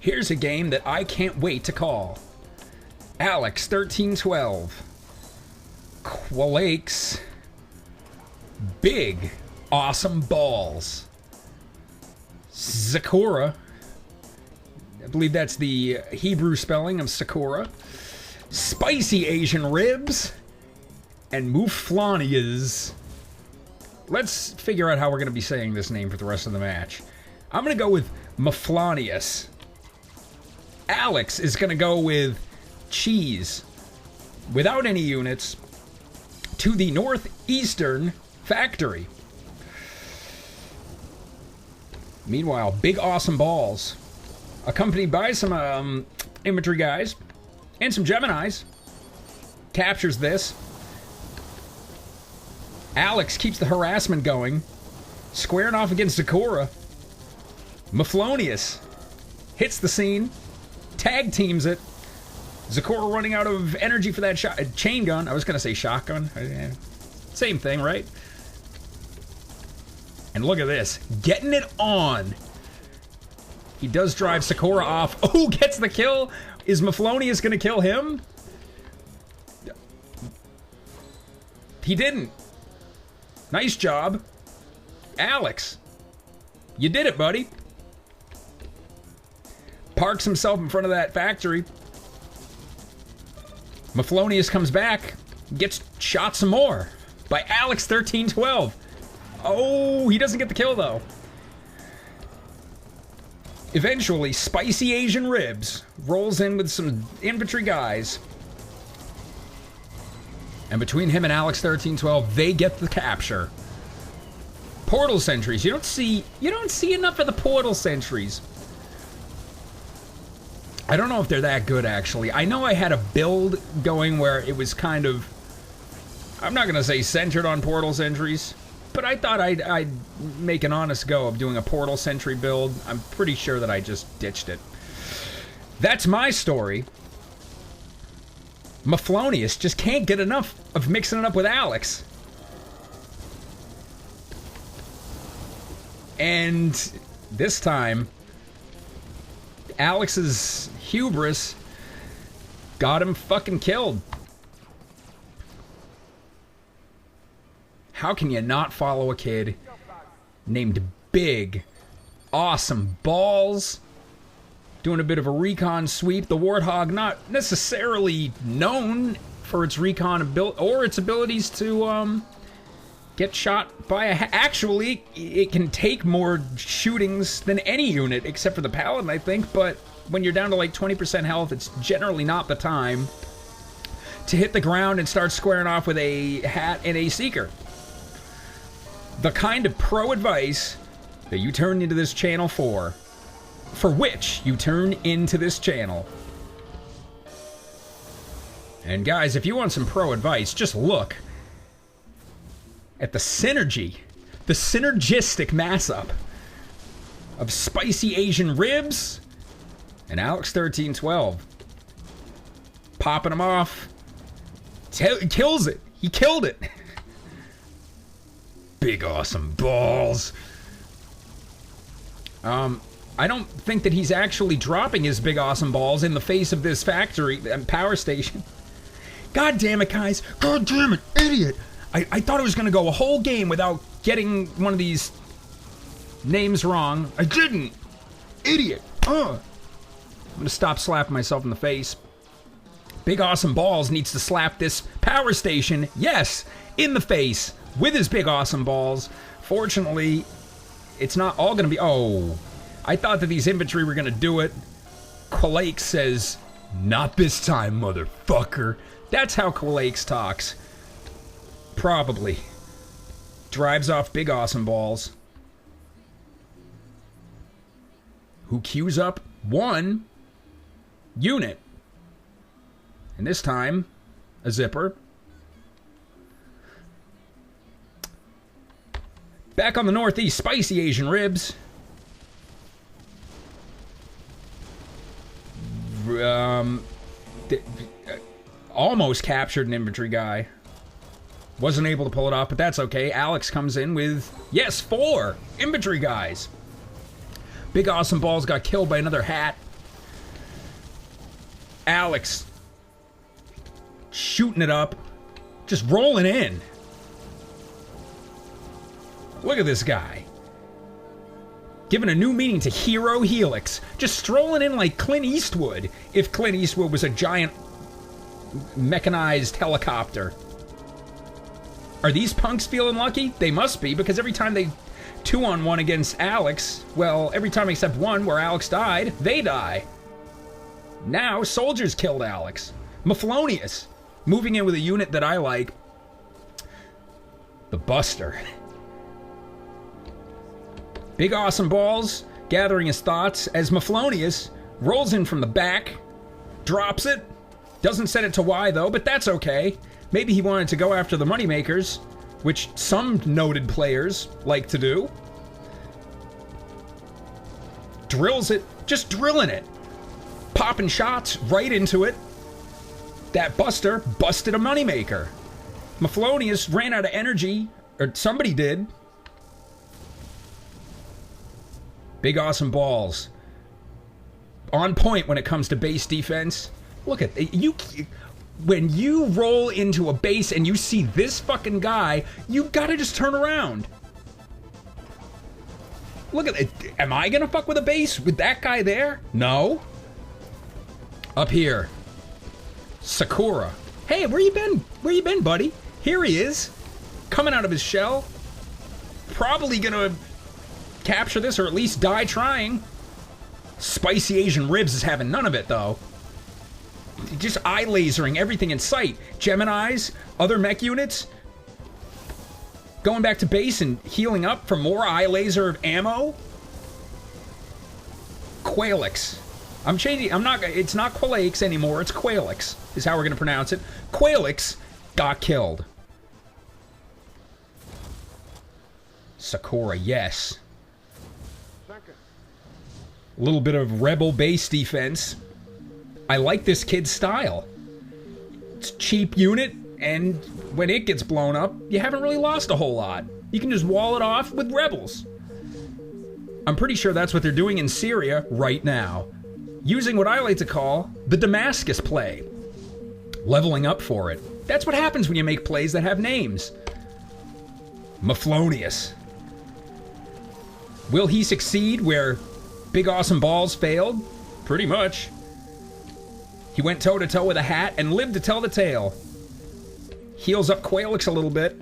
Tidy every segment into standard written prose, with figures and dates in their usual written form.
Here's a game that I can't wait to call. Alex 1312. Qualaix. Big awesome balls. Szakura. I believe that's the Hebrew spelling of Sakura. SpicyAsianRibs. And Mufloniusz. Let's figure out how we're going to be saying this name for the rest of the match. I'm going to go with Mufloniusz. Alex is going to go with cheese. Without any units. To the northeastern factory. Meanwhile, big awesome balls. Accompanied by some infantry guys. And some Geminis. Captures this. Alex keeps the harassment going. Squaring off against Sakura. Mufloniusz hits the scene. Tag teams it. Sakura running out of energy for that chain gun. I was going to say shotgun. Same thing, right? And look at this. Getting it on. He does drive Sakura off. Oh, gets the kill. Is Mufloniusz going to kill him? He didn't. Nice job. Alex. You did it, buddy. Parks himself in front of that factory. Mufloniusz comes back. Gets shot some more. By Alex 1312. Oh, he doesn't get the kill, though. Eventually, SpicyAsianRibs rolls in with some infantry guys. And between him and Alex 1312, they get the capture. Portal sentries. You don't see enough of the portal sentries. I don't know if they're that good, actually. I know I had a build going where it was kind of, I'm not going to say centered on portal sentries, but I thought I'd make an honest go of doing a portal sentry build. I'm pretty sure that I just ditched it. That's my story. Mufloniusz just can't get enough of mixing it up with Alex. And this time, Alex's hubris got him fucking killed. How can you not follow a kid named Big Awesome Balls? Doing a bit of a recon sweep. The Warthog not necessarily known for its recon ability or its abilities to get shot by a... Actually, it can take more shootings than any unit, except for the Paladin, I think, but when you're down to like 20% health, it's generally not the time to hit the ground and start squaring off with a hat and a Seeker. The kind of pro advice that you turn into this channel for which you turn into this channel. And guys, if you want some pro advice, just look at the synergy, the synergistic mass-up of SpicyAsianRibs and Alex 1312. Popping them off. Kills it. He killed it. Big awesome balls. I don't think that he's actually dropping his big awesome balls in the face of this factory and power station. God damn it, guys. God damn it, idiot. I thought I was going to go a whole game without getting one of these names wrong. I didn't. Idiot. I'm going to stop slapping myself in the face. Big Awesome Balls needs to slap this power station, yes, in the face with his Big Awesome Balls. Fortunately, it's not all going to be... Oh, I thought that these infantry were going to do it. Qualaix says, not this time, motherfucker. That's how Qualaix talks. Probably. Drives off Big Awesome Balls. Who queues up one unit. And this time, a zipper. Back on the northeast, SpicyAsianRibs. Almost captured an infantry guy. Wasn't able to pull it off, but that's okay. Alex comes in with, yes, 4 infantry guys. Big Awesome Balls got killed by another hat. Alex shooting it up, just rolling in. Look at this guy. Giving a new meaning to Hero Helix. Just strolling in like Clint Eastwood, if Clint Eastwood was a giant mechanized helicopter. Are these punks feeling lucky? They must be, because every time they 2-on-1 against Alex, well, every time except one where Alex died, they die. Now, soldiers killed Alex. Mufloniusz, moving in with a unit that I like. The Buster. Big Awesome Balls, gathering his thoughts as Mufloniusz rolls in from the back, drops it. Doesn't set it to Y, though, but that's okay. Maybe he wanted to go after the moneymakers, which some noted players like to do. Drills it, just drilling it. Popping shots right into it. That Buster busted a moneymaker. Mufloniusz ran out of energy, or somebody did. Big Awesome Balls. On point when it comes to base defense. Look at you. When you roll into a base and you see this fucking guy, you gotta just turn around. Look at it. Am I gonna fuck with a base with that guy there? No. Up here. Szakura. Hey, where you been? Where you been, buddy? Here he is. Coming out of his shell. Probably gonna capture this or at least die trying. SpicyAsianRibs is having none of it, though. Just eye lasering everything in sight. Geminis, other mech units. Going back to base and healing up for more eye laser ammo. Qualaix. I'm changing. It's not Qualaix anymore. It's Qualaix, is how we're going to pronounce it. Qualaix got killed. Szakura, yes. A little bit of rebel base defense. I like this kid's style. It's a cheap unit, and when it gets blown up, you haven't really lost a whole lot. You can just wall it off with rebels. I'm pretty sure that's what they're doing in Syria right now. Using what I like to call the Damascus play. Leveling up for it. That's what happens when you make plays that have names. Mufloniusz. Will he succeed where Big Awesome Balls failed? Pretty much. He went toe-to-toe with a hat and lived to tell the tale. Heals up Qualaix a little bit.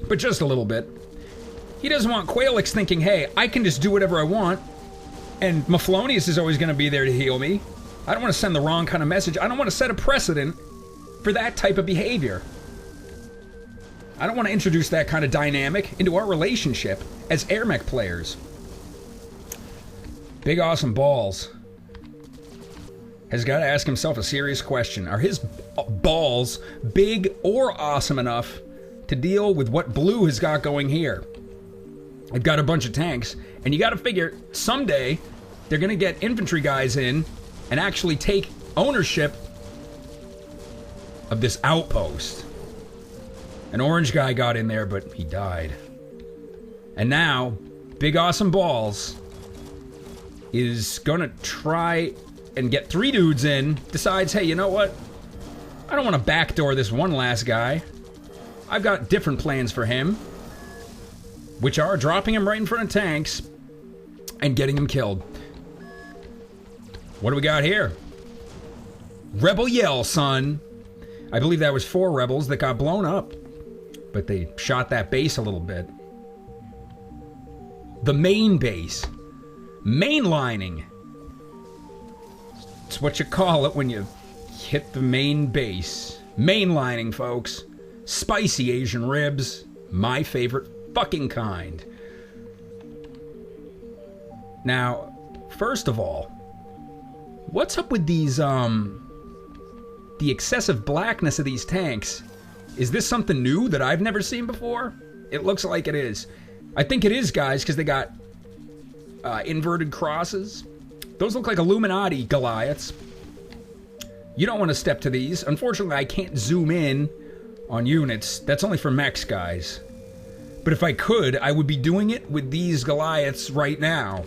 But just a little bit. He doesn't want Qualaix thinking, hey, I can just do whatever I want. And Mufloniusz is always going to be there to heal me. I don't want to send the wrong kind of message. I don't want to set a precedent for that type of behavior. I don't want to introduce that kind of dynamic into our relationship as AirMech players. Big Awesome Balls has got to ask himself a serious question. Are his balls big or awesome enough to deal with what Blue has got going here? They've got a bunch of tanks, and you got to figure someday they're going to get infantry guys in and actually take ownership of this outpost. An orange guy got in there, but he died. And now, Big Awesome Balls is going to try and get 3 dudes in, decides, hey, you know what? I don't want to backdoor this one last guy. I've got different plans for him, which are dropping him right in front of tanks and getting him killed. What do we got here? Rebel Yell, son. I believe that was 4 rebels that got blown up, but they shot that base a little bit. The main base. Mainlining. It's what you call it when you hit the main base. Mainlining, folks. SpicyAsianRibs. My favorite fucking kind. Now, first of all, what's up with these, the excessive blackness of these tanks? Is this something new that I've never seen before? It looks like it is. I think it is, guys, because they got inverted crosses. Those look like Illuminati Goliaths. You don't want to step to these. Unfortunately, I can't zoom in on units. That's only for mechs, guys. But if I could, I would be doing it with these Goliaths right now.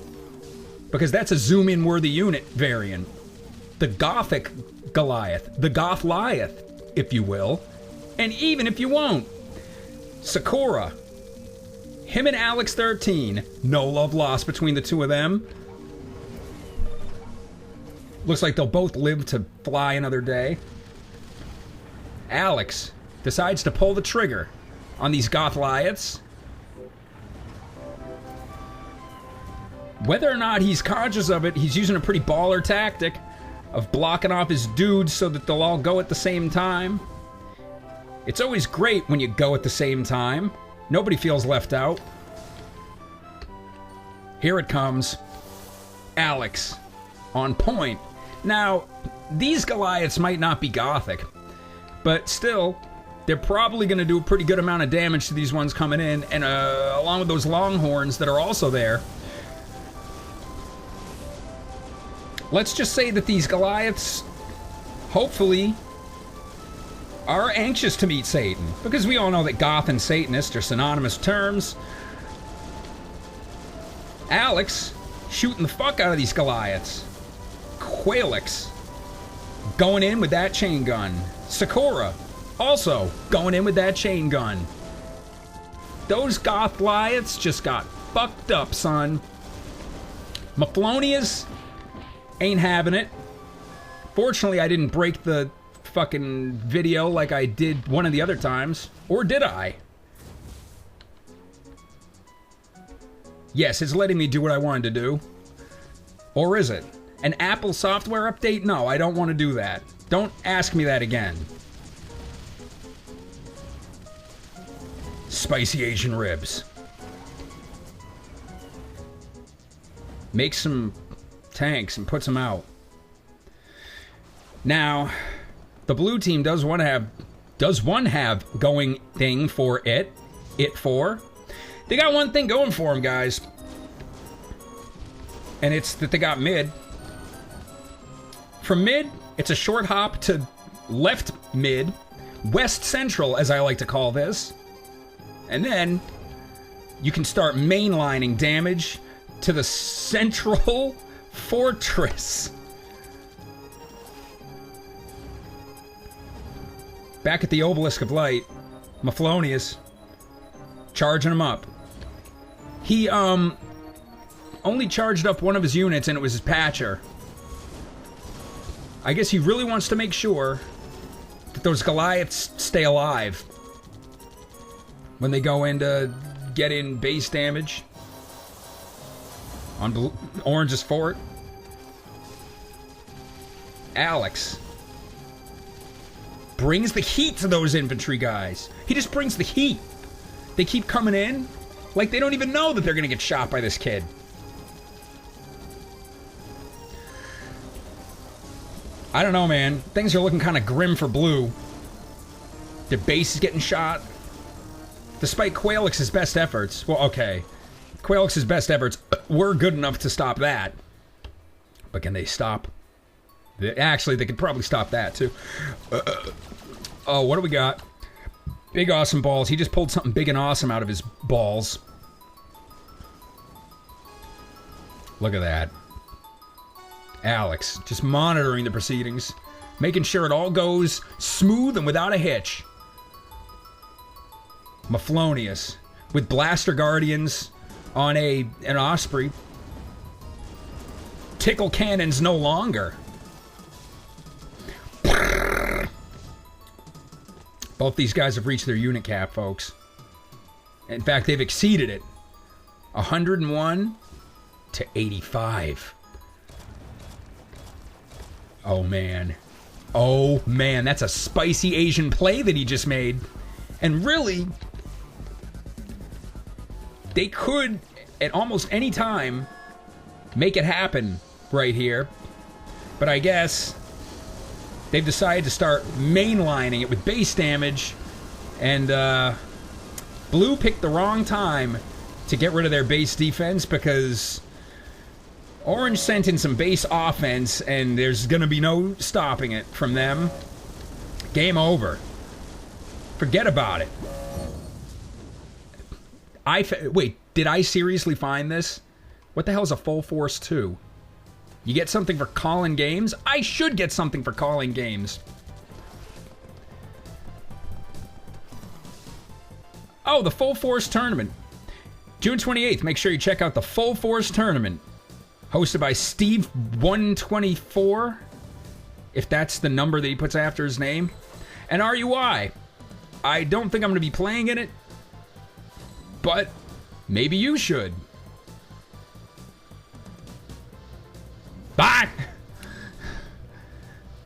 Because that's a zoom-in worthy unit variant. the Gothic Goliath, the Gothliath, if you will, and even if you won't, Sakura. Him and Alex 13, no love lost between the two of them. Looks like they'll both live to fly another day. Alex decides to pull the trigger on these Gothliaths. Whether or not he's conscious of it, he's using a pretty baller tactic of blocking off his dudes so that they'll all go at the same time. It's always great when you go at the same time. Nobody feels left out. Here it comes. Alex. On point. Now, these Goliaths might not be Gothic, but still, they're probably going to do a pretty good amount of damage to these ones coming in, and along with those Longhorns that are also there. Let's just say that these Goliaths, hopefully, are anxious to meet Satan, because we all know that Goth and Satanist are synonymous terms. Alex, shooting the fuck out of these Goliaths. Qualaix, going in with that chain gun. Sakura, also going in with that chain gun. Those Gothliaths just got fucked up, son. Mufloniusz ain't having it. Fortunately, I didn't break the fucking video like I did one of the other times. Or did I? Yes, it's letting me do what I wanted to do. Or is it? An Apple software update? No, I don't want to do that. Don't ask me that again. Spicy Asian ribs. Make some tanks and puts them out. Now, the blue team does one have going thing for it. They got one thing going for them, guys. And it's that they got mid. From mid, it's a short hop to left mid, west central, as I like to call this. And then you can start mainlining damage to the central fortress. Back at the Obelisk of Light, Mufloniusz charging him up. He only charged up one of his units, and it was his patcher. I guess he really wants to make sure that those Goliaths stay alive when they go in to get in base damage on Orange's fort. Alex brings the heat to those infantry guys. He just brings the heat. They keep coming in like they don't even know that they're going to get shot by this kid. I don't know, man. Things are looking kind of grim for blue. Their base is getting shot. Despite Qualaix's best efforts. Well, okay. Qualaix's best efforts were good enough to stop that. But can they stop? Actually, they could probably stop that, too. Oh, what do we got? Big awesome balls. He just pulled something big and awesome out of his balls. Look at that. Alex, just monitoring the proceedings, making sure it all goes smooth and without a hitch. Mufloniusz, with Blaster Guardians on an Osprey. Tickle cannons no longer. Both these guys have reached their unit cap, folks. In fact, they've exceeded it. 101 to 85. Oh, man. Oh, man. That's a spicy Asian play that he just made. And really, they could, at almost any time, make it happen right here. But I guess they've decided to start mainlining it with base damage. And Blue picked the wrong time to get rid of their base defense because Orange sent in some base offense, and there's going to be no stopping it from them. Game over. Forget about it. Wait, did I seriously find this? What the hell is a full force 2? You get something for calling games? I should get something for calling games. Oh, the Full Force Tournament. June 28th, make sure you check out the Full Force Tournament. Hosted by Steve124, if that's the number that he puts after his name. And RUI. I don't think I'm going to be playing in it, but maybe you should. Bye!